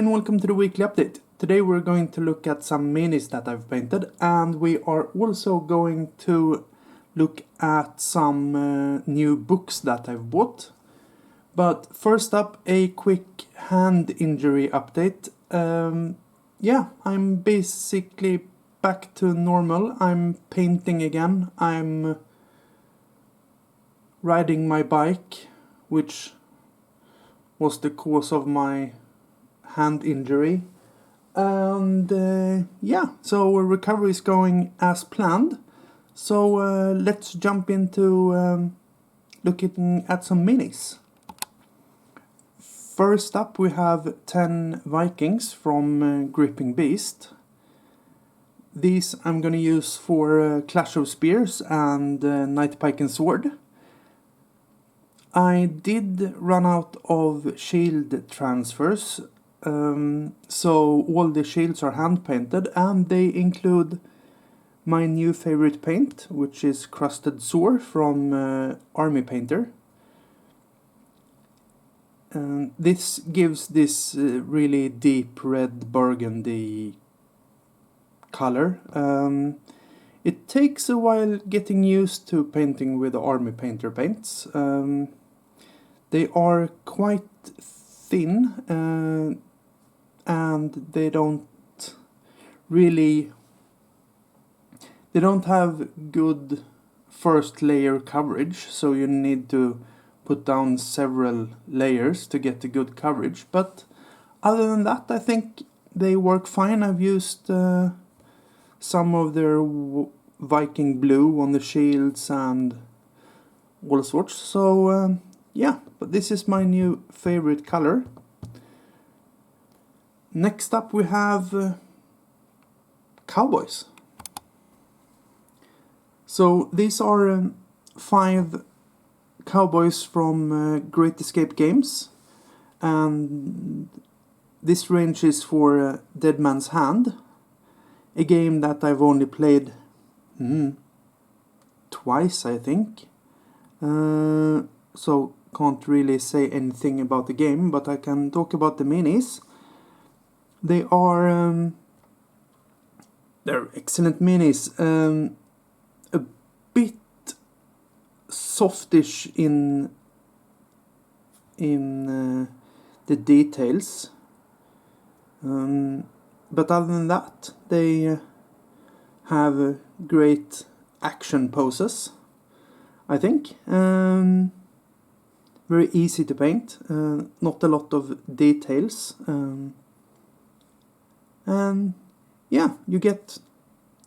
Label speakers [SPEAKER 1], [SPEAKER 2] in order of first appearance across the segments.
[SPEAKER 1] and welcome to the weekly update. Today we're going to look at some minis that I've painted, and we are also going to look at some new books that I've bought. But first up, a quick hand injury update. I'm basically back to normal. I'm painting again. I'm riding my bike, which was the cause of my hand injury. And so recovery is going as planned. So let's jump into looking at some minis. First up we have 10 Vikings from Gripping Beast. These I'm gonna use for Clash of Spears and Knight, Pike and Sword. I did run out of shield transfers, so all the shields are hand painted, and they include my new favorite paint, which is Crusted Sore from Army Painter. This gives this really deep red burgundy color. It takes a while getting used to painting with Army Painter paints. They are quite thin and they don't have good first layer coverage, so you need to put down several layers to get a good coverage. But other than that, I think they work fine. I've used some of their Viking blue on the shields and all sorts. So but this is my new favorite color. Next up we have cowboys. So these are 5 cowboys from Great Escape Games, and this range is for Dead Man's Hand, a game that I've only played twice, I think. So can't really say anything about the game, but I can talk about the minis. They are they're excellent minis. A bit softish in the details, but other than that, they have great action poses, I think. Very easy to paint, not a lot of details, and you get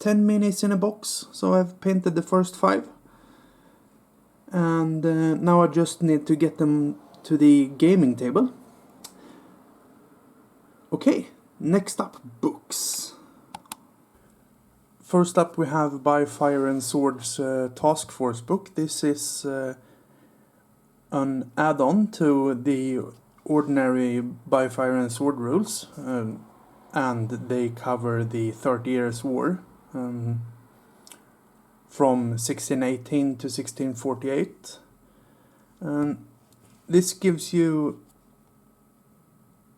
[SPEAKER 1] 10 minis in a box. So I've painted the first 5, and now I just need to get them to the gaming table. Okay, next up, books. First up we have By Fire and Sword's Task Force book. This is an add-on to the ordinary By Fire and Sword rules, and they cover the 30 Years' War from 1618 to 1648. This gives you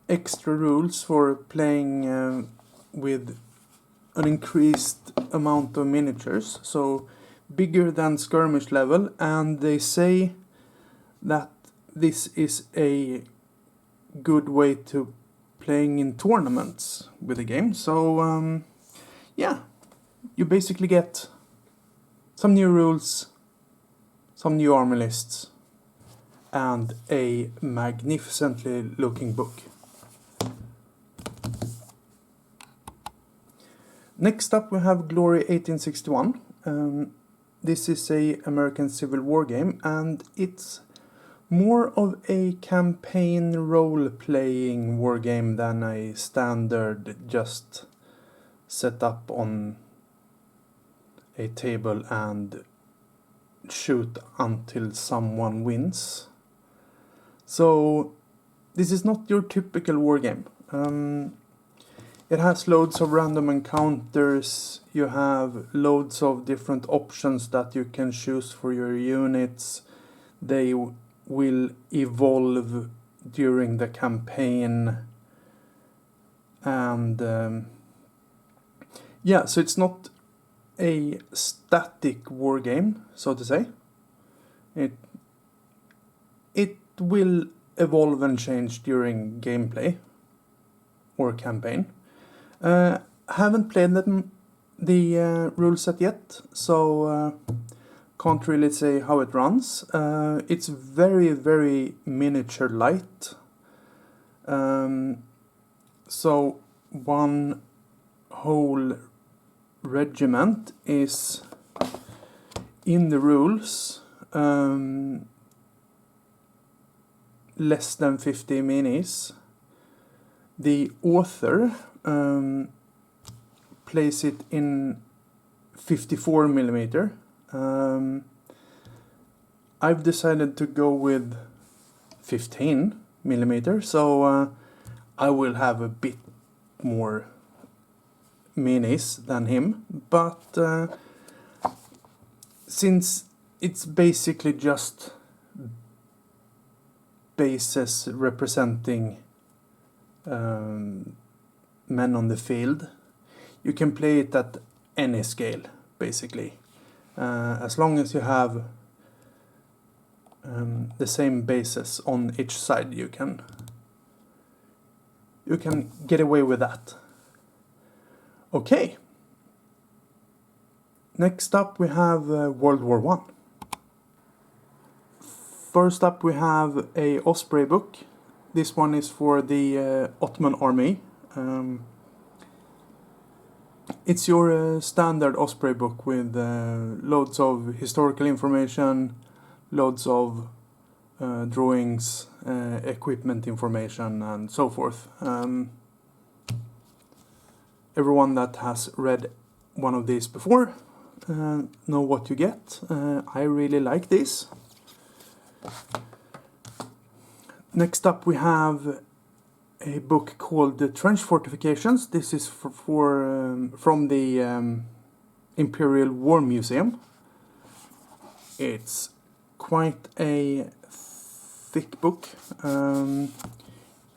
[SPEAKER 1] extra rules for playing with an increased amount of miniatures, so bigger than skirmish level, and they say that this is a good way to playing in tournaments with the game. So you basically get some new rules, some new army lists, and a magnificently looking book. Next up we have Glory 1861. This is a American Civil War game, and it's more of a campaign role-playing war game than a standard just set up on a table and shoot until someone wins. So this is not your typical war game. It has loads of random encounters. You have loads of different options that you can choose for your units. They will evolve during the campaign. And yeah, so it's not a static war game, so to say. It will evolve and change during gameplay or campaign. Haven't played the rule set yet, so can't really say how it runs. It's very, very miniature light. So one whole regiment is in the rules less than 50 minis. The author plays it in 54 millimeter. I've decided to go with 15 millimeter, so I will have a bit more minis than him, but since it's basically just bases representing men on the field, you can play it at any scale, basically. As long as you have the same bases on each side, you can get away with that. Okay. Next up we have World War I. First up we have a Osprey book. This one is for the Ottoman army. It's your standard Osprey book with loads of historical information, loads of drawings, equipment information, and so forth. Everyone that has read one of these before know what you get. I really like this. Next up we have a book called The Trench Fortifications. This is from the Imperial War Museum. It's quite a thick book.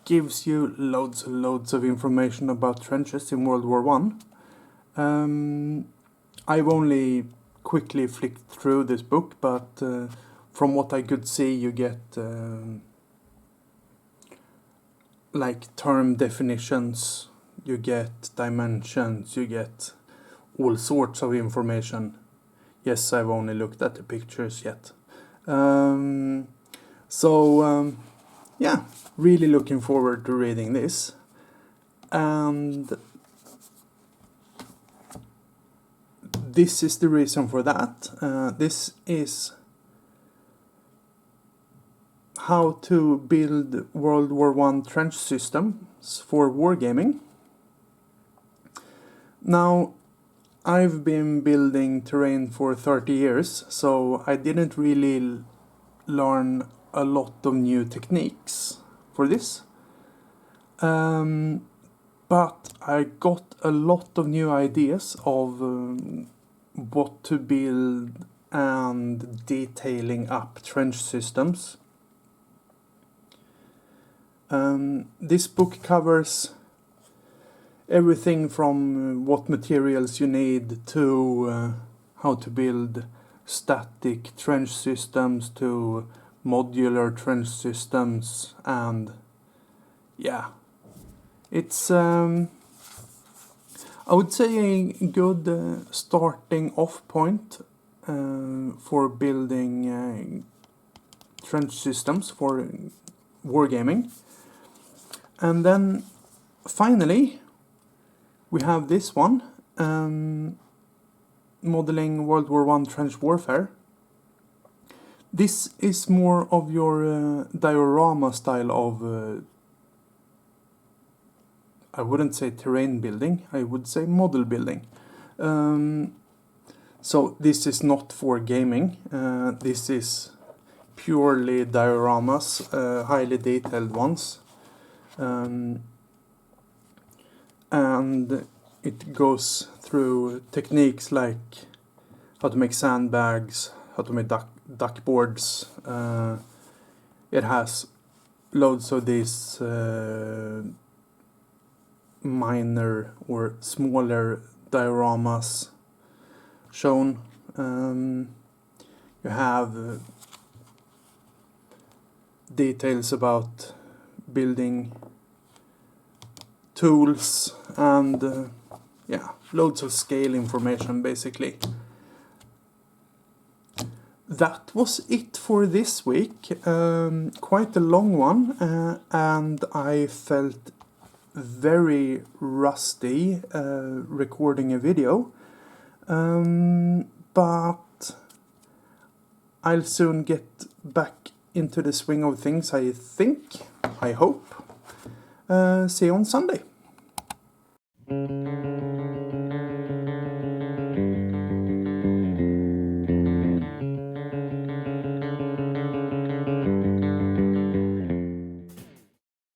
[SPEAKER 1] Gives you loads and loads of information about trenches in World War I. I've only quickly flicked through this book, but from what I could see, you get like term definitions, you get dimensions, you get all sorts of information. Yes, I've only looked at the pictures yet. Yeah, really looking forward to reading this. And this is the reason for that. This is how to build World War I trench systems for wargaming. Now, I've been building terrain for 30 years, so I didn't really learn a lot of new techniques for this. But I got a lot of new ideas of what to build and detailing up trench systems. This book covers everything from what materials you need to how to build static trench systems to modular trench systems, and yeah, it's I would say a good starting off point for building trench systems for wargaming. And then finally we have this one, modeling World War I trench warfare. This is more of your diorama style of I wouldn't say terrain building, I would say model building. So this is not for gaming, this is purely dioramas, highly detailed ones. And it goes through techniques like how to make sandbags, how to make duck boards. It has loads of these minor or smaller dioramas shown. You have details about building tools and loads of scale information basically. That was it for this week. Quite a long one, and I felt very rusty recording a video. But I'll soon get back into the swing of things, I think. I hope. See you on Sunday.